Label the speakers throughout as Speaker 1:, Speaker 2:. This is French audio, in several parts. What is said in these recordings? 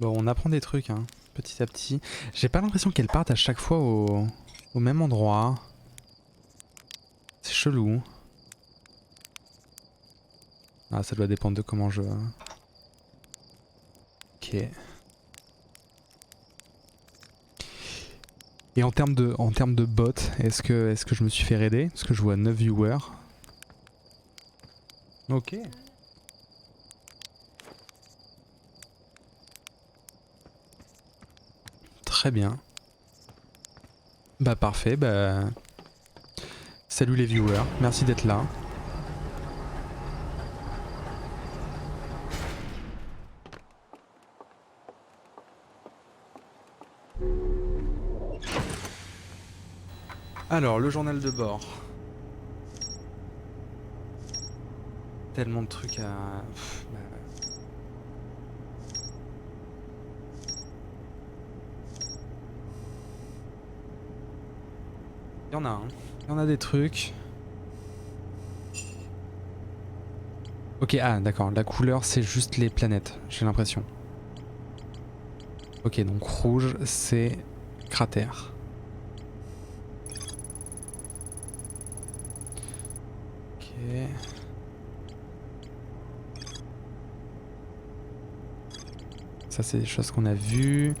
Speaker 1: Bon, on apprend des trucs, hein, petit à petit. J'ai pas l'impression qu'elles partent à chaque fois au même endroit. C'est chelou. Ah, ça doit dépendre de comment je... Ok. Et en termes de bots, est-ce que je me suis fait raider? Parce que je vois 9 viewers. Ok. Très bien. Bah parfait, bah... Salut les viewers, merci d'être là. Alors, le journal de bord. Tellement de trucs à... Bah... Il y en a, hein. Il y en a des trucs. Ok, ah d'accord, la couleur c'est juste les planètes, j'ai l'impression. Ok, donc rouge c'est cratère. Ok. Ça c'est des choses qu'on a vues.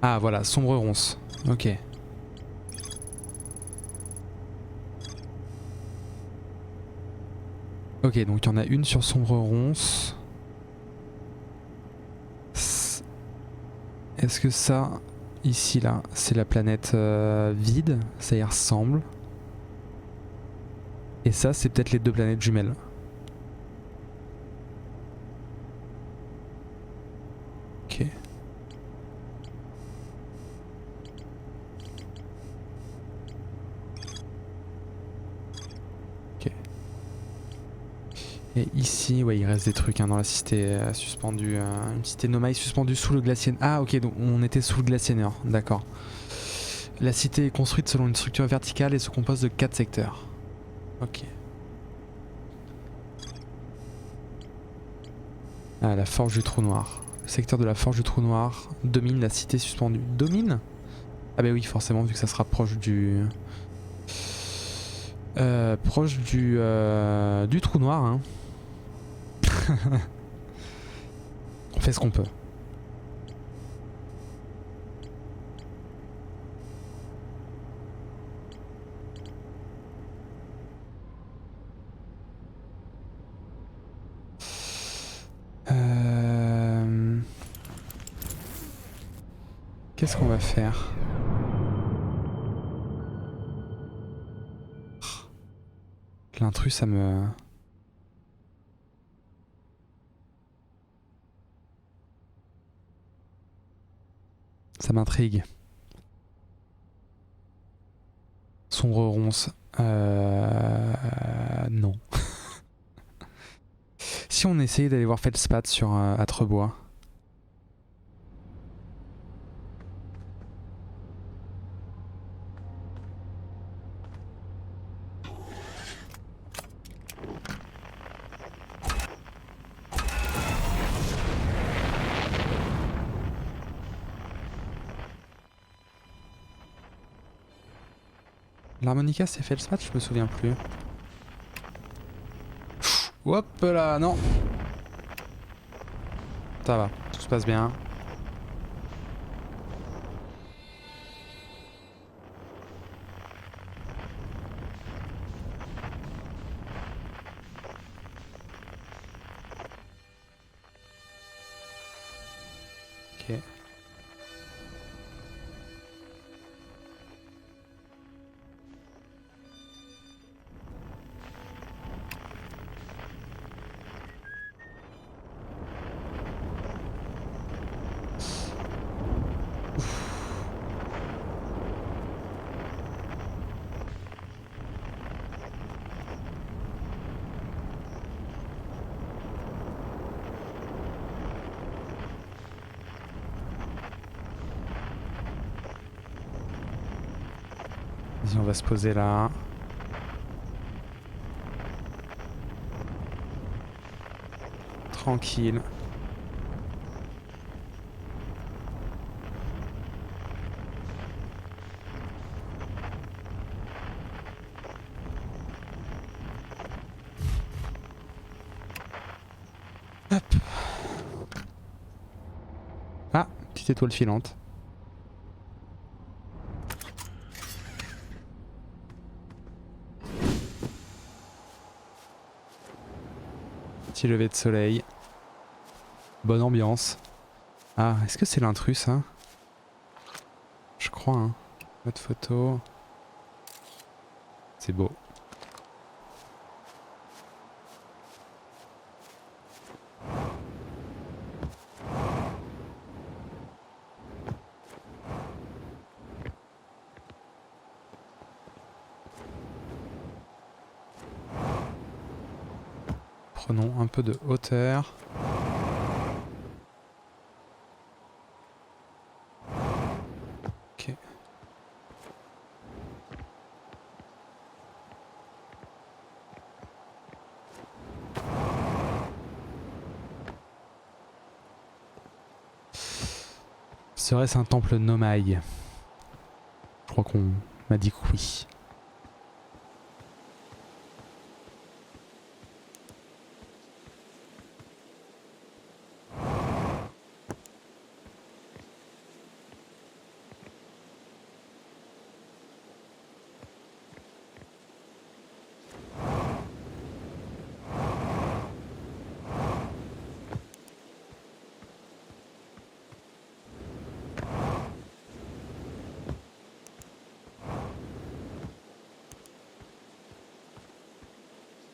Speaker 1: Ah voilà, sombre ronce. Ok. Ok, donc il y en a une sur sombre ronce. Est-ce que ça, ici là, c'est la planète vide? Ça y ressemble. Et ça, c'est peut-être les deux planètes jumelles. Ok. Ok. Et ici, ouais, il reste des trucs hein, dans la cité suspendue. Une cité nomade suspendue sous le glacier. Ah, ok, donc on était sous le glacier Nord. D'accord. La cité est construite selon une structure verticale et se compose de 4 secteurs. Ok. Ah, la forge du trou noir. Le secteur de la forge du trou noir domine la cité suspendue. Domine? Ah bah oui, forcément, vu que ça sera proche du... proche du trou noir, hein. On fait ce qu'on peut. Qu'est-ce qu'on va faire? L'intrus, ça me... ça m'intrigue. Sombre ronce. Non. Si on essayait d'aller voir Feldspat sur Atrebois. L'harmonica c'est Feldspat, je me souviens plus. Hop là, non. Ça va, tout se passe bien. Ok. Vas-y, on va se poser là. Tranquille. petite étoile filante. Petit lever de soleil. Bonne ambiance. Ah, est-ce que c'est l'intrus ça? Je crois, hein. Mode photo. C'est beau. Prenons un peu de hauteur. Ok. Serait-ce un temple Nomai? Je crois qu'on m'a dit que oui.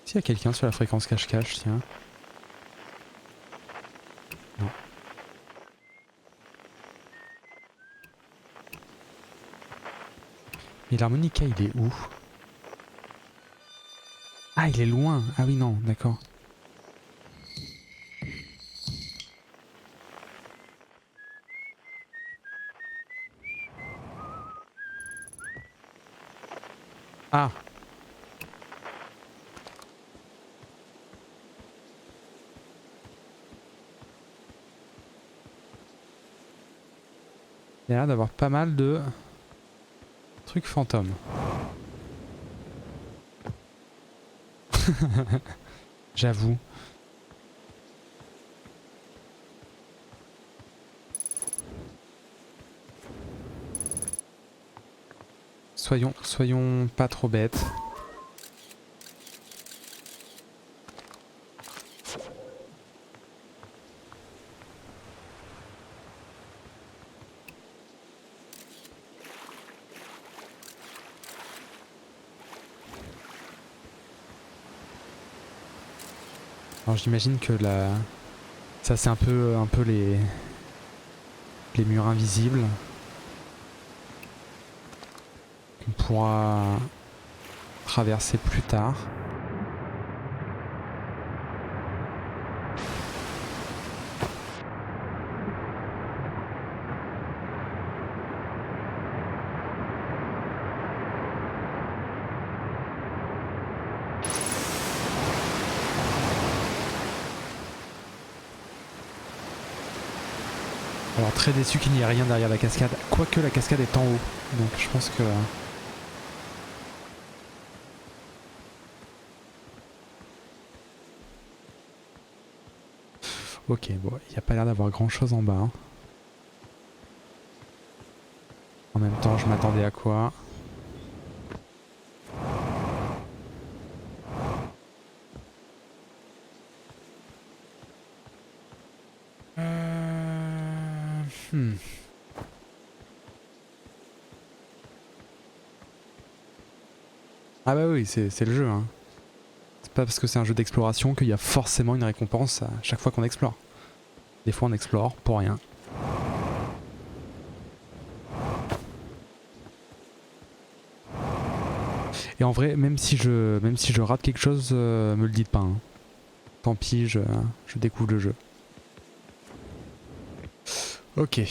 Speaker 1: S'il y a quelqu'un sur la fréquence cache-cache, tiens. Non. Mais l'harmonica, il est où? Ah, il est loin. Ah oui, non, d'accord. Ah. Il y a l'air d'avoir pas mal de trucs fantômes. J'avoue. Soyons pas trop bêtes. Alors j'imagine que la... ça c'est un peu les murs invisibles qu'on pourra traverser plus tard. Alors très déçu qu'il n'y ait rien derrière la cascade, quoique la cascade est en haut, donc je pense que... Ok, bon, il n'y a pas l'air d'avoir grand chose en bas. Hein. En même temps, je m'attendais à quoi? Ah bah oui, c'est le jeu. Hein. C'est pas parce que c'est un jeu d'exploration qu'il y a forcément une récompense à chaque fois qu'on explore. Des fois on explore pour rien. Et en vrai, même si je rate quelque chose, me le dites pas. Hein. Tant pis, je découvre le jeu. Ok,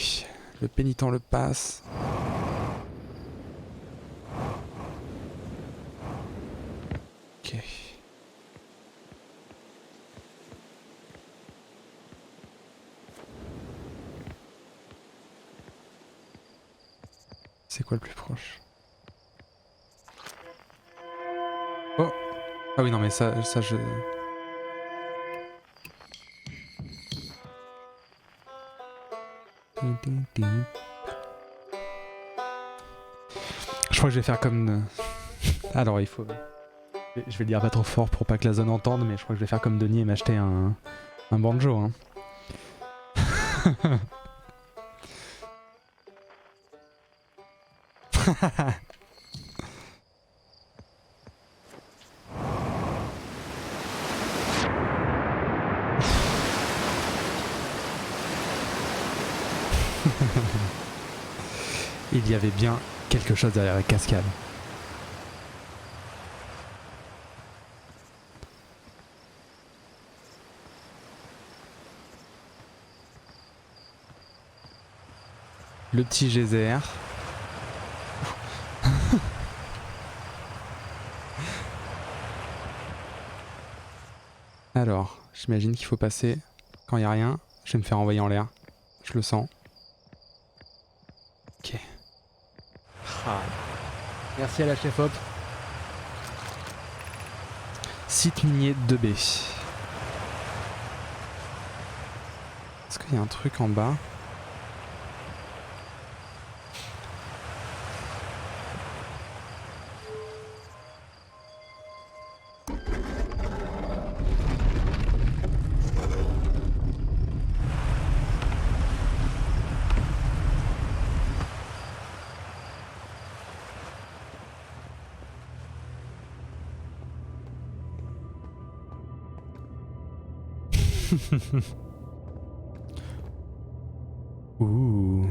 Speaker 1: le pénitent le passe. Ok. C'est quoi le plus proche? Oh! Ah oui non mais ça je... Je crois que je vais faire comme... Alors il faut... Je vais le dire pas trop fort pour pas que la zone entende, mais je crois que je vais faire comme Denis et m'acheter un banjo. Hein. Il y avait bien quelque chose derrière la cascade. Le petit geyser. Alors, j'imagine qu'il faut passer quand il n'y a rien. Je vais me faire envoyer en l'air. Je le sens. Ok. Ah. Merci à la chef Hop. Site minier 2B. Est-ce qu'il y a un truc en bas ? Ouh.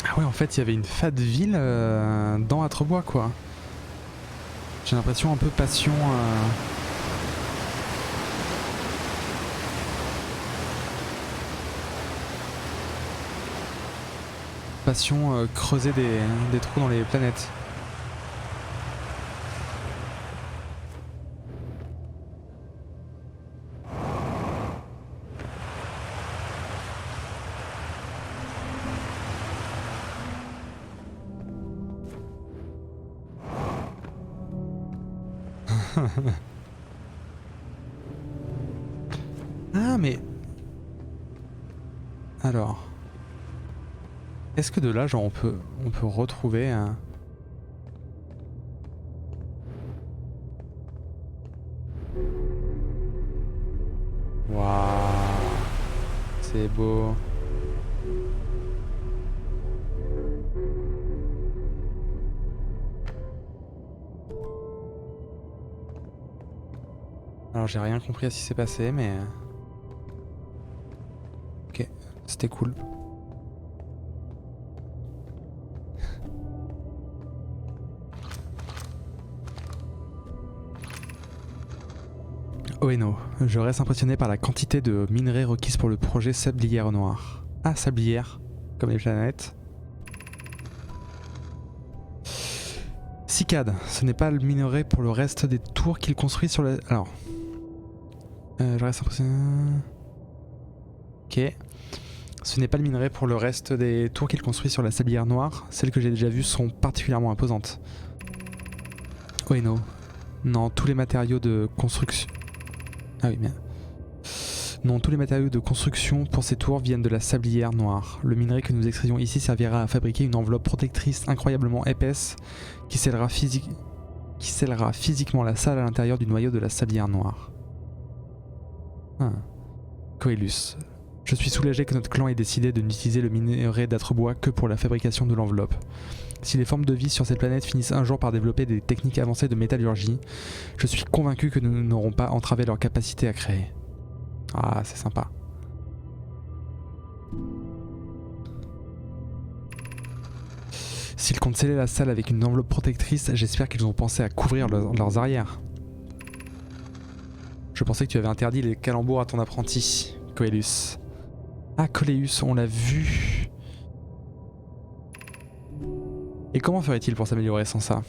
Speaker 1: Ah ouais, en fait, il y avait une fade ville dans Atrebois, quoi. J'ai l'impression un peu passion... Passion creuser des trous dans les planètes. Ah mais... Alors... Est-ce que de là, genre, on peut retrouver un... Waouh, c'est beau. Alors j'ai rien compris à ce qui s'est passé, mais... Ok, c'était cool. Oeno, je reste impressionné par la quantité de minerais requises pour le projet Sablière Noire. Ah, Sablière, comme les planètes. Cicade, ce n'est pas le minerai pour le reste des tours qu'il construit sur la... Alors... je reste impressionné... Ok. Ce n'est pas le minerai pour le reste des tours qu'il construit sur la Sablière Noire. Celles que j'ai déjà vues sont particulièrement imposantes. Oeno. Non, tous les matériaux de construction... Ah oui, bien. Non, tous les matériaux de construction pour ces tours viennent de la Sablière Noire. Le minerai que nous extrayons ici servira à fabriquer une enveloppe protectrice incroyablement épaisse qui scellera physiquement la salle à l'intérieur du noyau de la Sablière Noire. Ah. Coelus. Je suis soulagé que notre clan ait décidé de n'utiliser le minerai d'Atrebois que pour la fabrication de l'enveloppe. Si les formes de vie sur cette planète finissent un jour par développer des techniques avancées de métallurgie, je suis convaincu que nous n'aurons pas entravé leur capacité à créer. Ah, c'est sympa. S'ils comptent sceller la salle avec une enveloppe protectrice, j'espère qu'ils ont pensé à couvrir leurs arrières. Je pensais que tu avais interdit les calembours à ton apprenti, Coelus. Ah, Coleus, on l'a vu. Et comment ferait-il pour s'améliorer sans ça?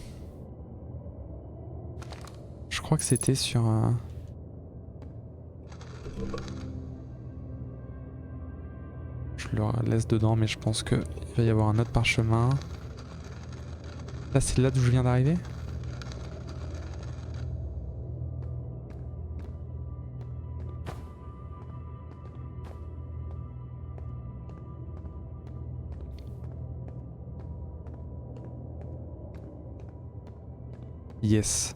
Speaker 1: Je crois que c'était sur un... Je le laisse dedans, mais je pense qu'il va y avoir un autre parchemin. Là, c'est là d'où je viens d'arriver? Yes.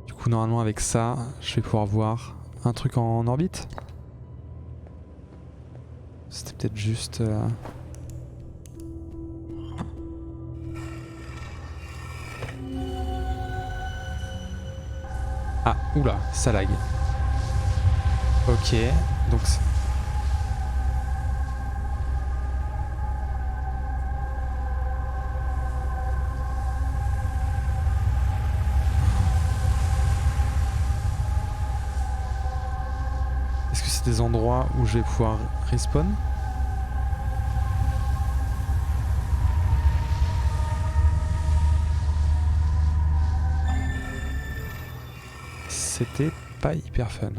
Speaker 1: Du coup normalement avec ça, je vais pouvoir voir un truc en orbite. C'était peut-être juste... Ah, oula, ça lag. Ok, donc... Est-ce que c'est des endroits où je vais pouvoir respawn? C'était pas hyper fun.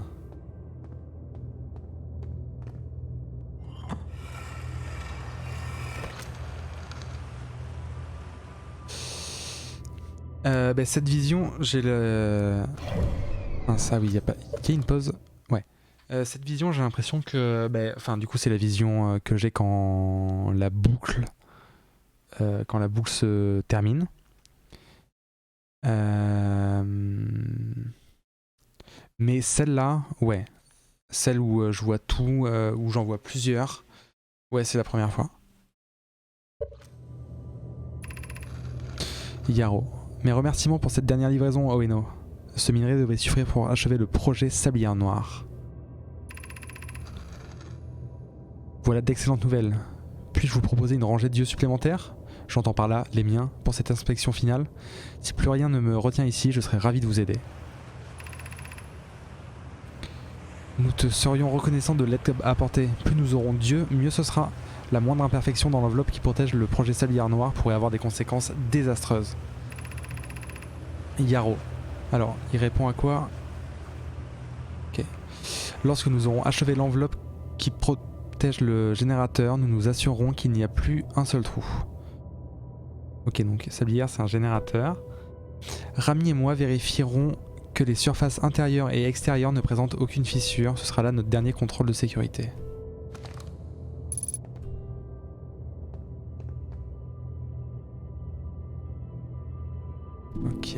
Speaker 1: Cette vision, j'ai le... Ah, ça oui, il y a une pause. Ouais. Cette vision, j'ai l'impression que... Enfin, du coup, c'est la vision que j'ai quand la boucle se termine. Mais celle-là, ouais. Celle où je vois tout, où j'en vois plusieurs. Ouais, c'est la première fois. Yaro. Mes remerciements pour cette dernière livraison, Oeno. Ce minerai devrait suffire pour achever le projet Sablière Noire. Voilà d'excellentes nouvelles. Puis-je vous proposer une rangée d'yeux supplémentaires? J'entends par là les miens pour cette inspection finale. Si plus rien ne me retient ici, je serais ravi de vous aider. Nous te serions reconnaissants de l'aide apportée. Plus nous aurons d'yeux, mieux ce sera. La moindre imperfection dans l'enveloppe qui protège le projet Sablière Noire pourrait avoir des conséquences désastreuses. Yaro. Alors, il répond à quoi? Ok. Lorsque nous aurons achevé l'enveloppe qui protège le générateur, nous nous assurerons qu'il n'y a plus un seul trou. Ok, donc Sablière, c'est un générateur. Rami et moi vérifierons que les surfaces intérieures et extérieures ne présentent aucune fissure. Ce sera là notre dernier contrôle de sécurité. Ok.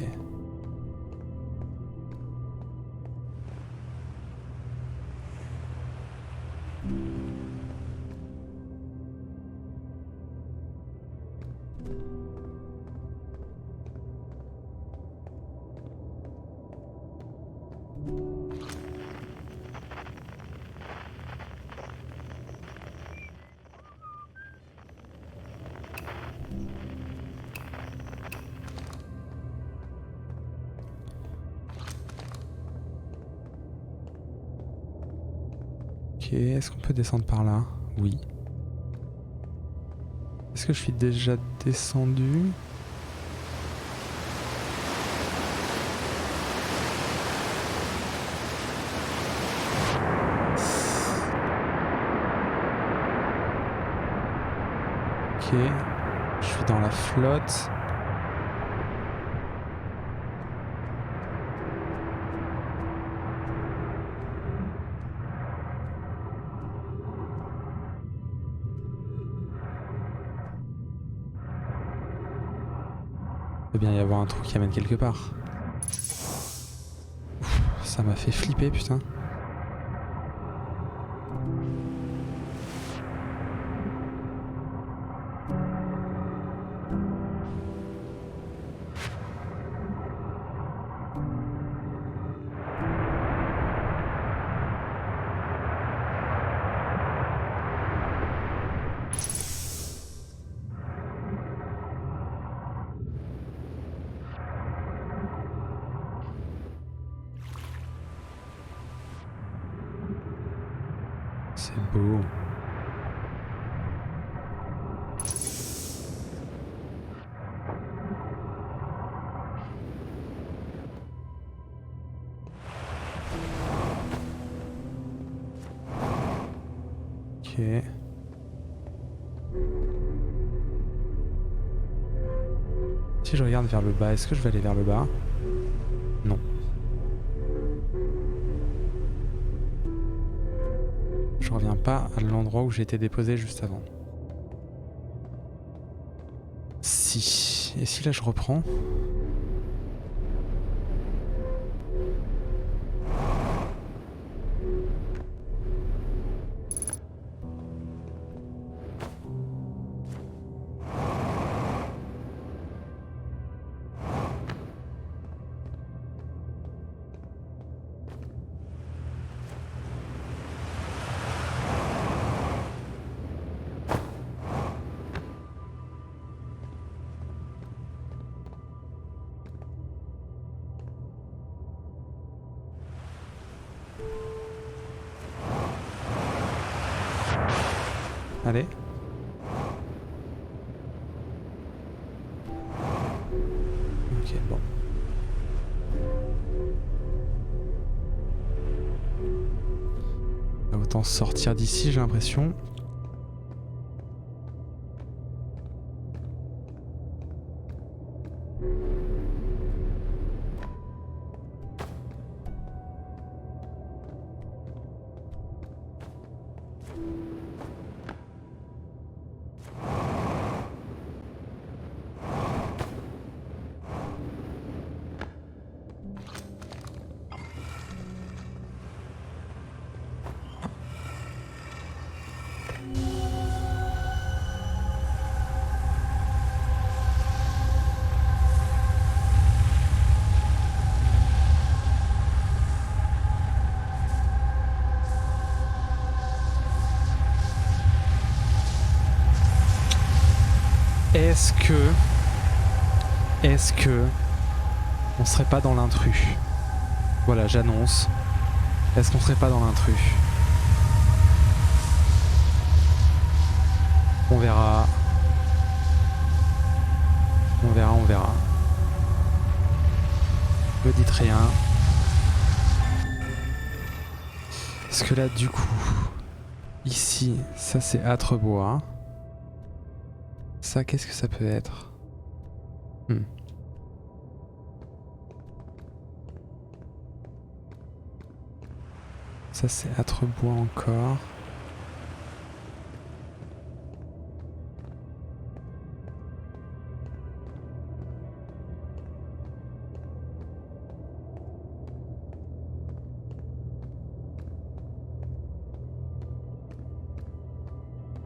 Speaker 1: Ok, est-ce qu'on peut descendre par là? Oui. Est-ce que je suis déjà descendu? Ok, je suis dans la flotte. Il doit bien y avoir un trou qui amène quelque part. Ouf, ça m'a fait flipper, putain. C'est beau. Ok. Si je regarde vers le bas, est-ce que je vais aller vers le bas? Non. Je reviens pas à l'endroit où j'ai été déposé juste avant. Si. Et si là je reprends? Allez. Ok, bon. Autant sortir d'ici, j'ai l'impression. Est-ce que on serait pas dans l'intrus? Voilà, j'annonce. Est-ce qu'on serait pas dans l'intrus? On verra. On verra, on verra. Ne dites rien. Parce que là, du coup, ici, ça c'est Âtrebois. Ça, qu'est-ce que ça peut être? Ça, c'est Âtrebois encore.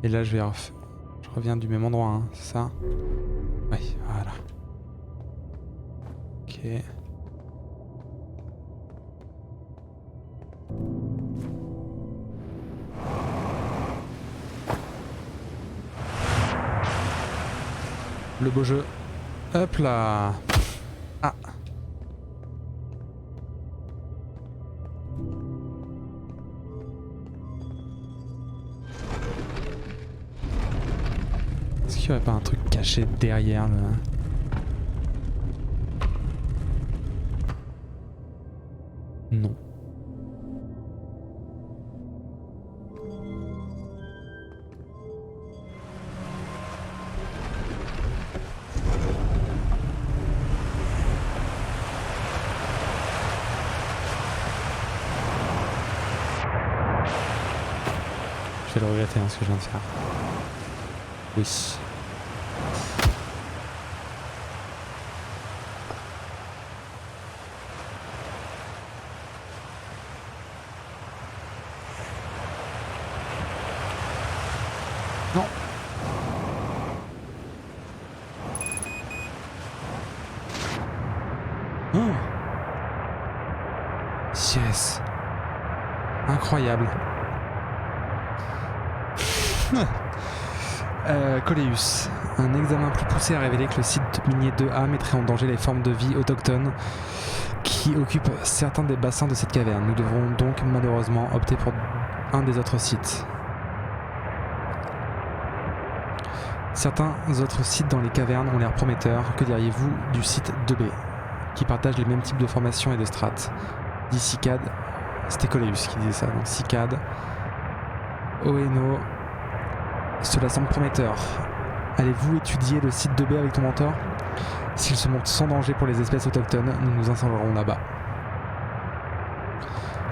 Speaker 1: Et là, je reviens du même endroit, hein, c'est ça? Oui, voilà. Ok. Le beau jeu. Hop là. Ah. Est-ce qu'il n'y aurait pas un truc caché derrière là? Non. Je vais le regretter, hein, ce que je viens de faire. Oui. Non. Oh. Yes. Incroyable. Coléus. Un examen plus poussé a révélé que le site minier 2A mettrait en danger les formes de vie autochtones qui occupent certains des bassins de cette caverne. Nous devrons donc malheureusement opter pour un des autres sites. Certains autres sites dans les cavernes ont l'air prometteurs. Que diriez-vous du site 2B, qui partage les mêmes types de formations et de strates? Dit Cicade. C'était Coléus qui disait ça. Donc Cicade. Oeno. Cela semble prometteur. Allez-vous étudier le site 2B avec ton mentor? S'il se montre sans danger pour les espèces autochtones, nous nous installerons là-bas.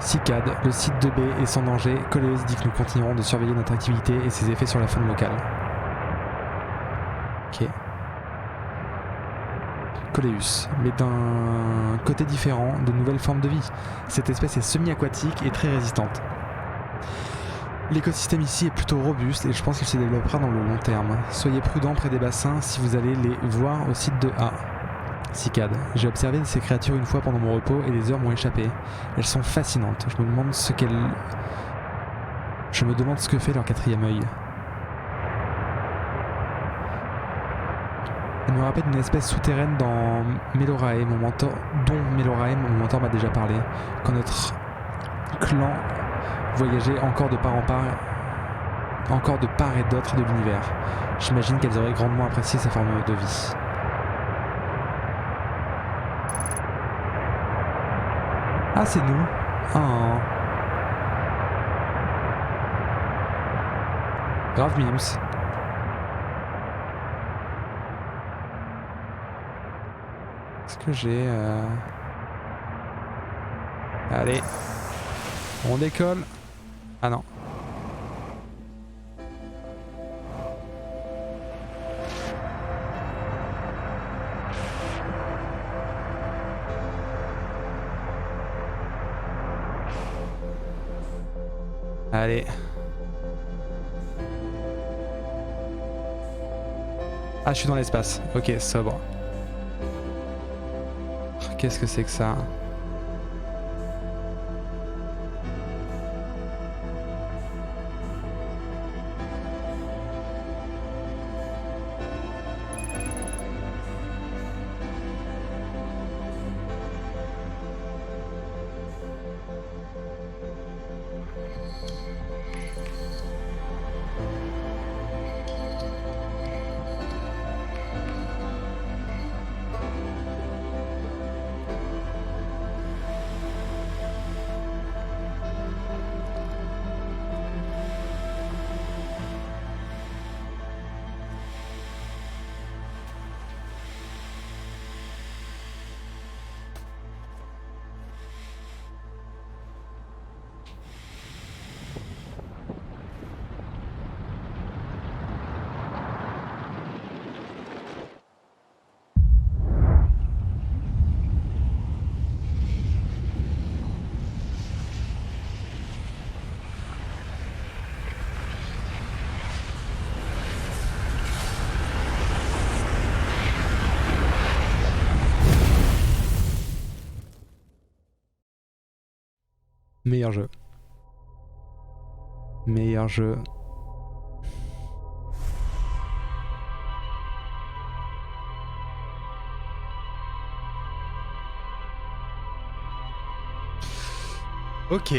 Speaker 1: Cicade, le site 2B est sans danger. Coléus dit que nous continuerons de surveiller notre activité et ses effets sur la faune locale. Ok. Coléus, mais d'un côté différent, de nouvelles formes de vie. Cette espèce est semi-aquatique et très résistante. L'écosystème ici est plutôt robuste et je pense qu'il se développera dans le long terme. Soyez prudents près des bassins si vous allez les voir au site de A. Cicade. J'ai observé ces créatures une fois pendant mon repos et les heures m'ont échappé. Elles sont fascinantes. Je me demande ce que fait leur quatrième œil. Elle me rappelle une espèce souterraine dans Melorae, dont Melorae, mon mentor m'a déjà parlé. Quand notre clan voyageait encore de part en part encore de part et d'autre de l'univers. J'imagine qu'elles auraient grandement apprécié sa forme de vie. Ah, c'est nous. Oh. Grave mimes. Est-ce que j'ai... Allez. On décolle. Ah non. Allez. Ah, je suis dans l'espace. Ok, sobre. Qu'est-ce que c'est que ça? Meilleur jeu. Meilleur jeu. Ok.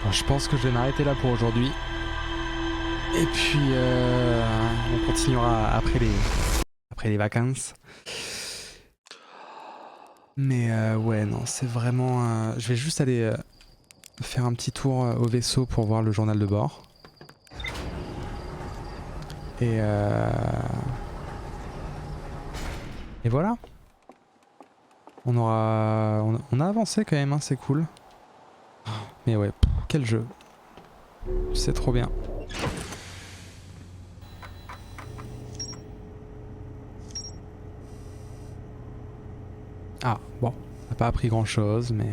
Speaker 1: Bon, je pense que je vais m'arrêter là pour aujourd'hui. Et puis on continuera après les vacances. Mais ouais, non, c'est vraiment... je vais juste aller faire un petit tour au vaisseau pour voir le journal de bord. Et voilà. On a avancé quand même, hein, c'est cool. Mais ouais, quel jeu. C'est trop bien. Ah, bon, on n'a pas appris grand chose, mais...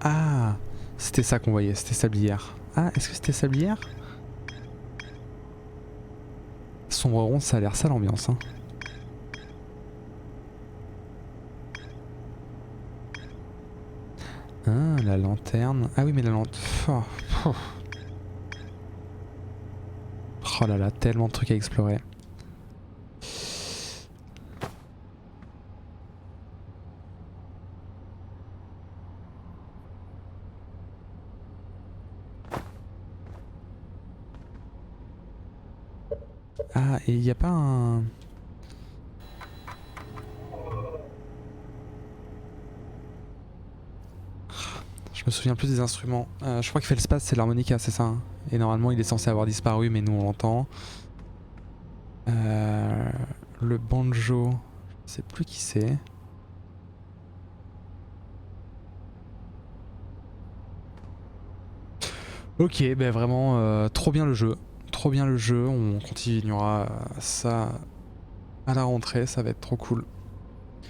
Speaker 1: Ah, c'était ça qu'on voyait, c'était Sablière. Ah, est-ce que c'était Sablière? Sombre rond, ça a l'air ça l'ambiance, hein. Ah, la lanterne. Ah oui, mais la lanterne... Oh là là, tellement de trucs à explorer. Ah, et il n'y a pas un... Je me souviens plus des instruments. Je crois qu'il fait le space, c'est l'harmonica, c'est ça, hein. Et normalement il est censé avoir disparu, mais nous on l'entend. Le banjo, je sais plus qui c'est. Ok, ben vraiment trop bien le jeu. Trop bien le jeu, on continuera ça à la rentrée, ça va être trop cool.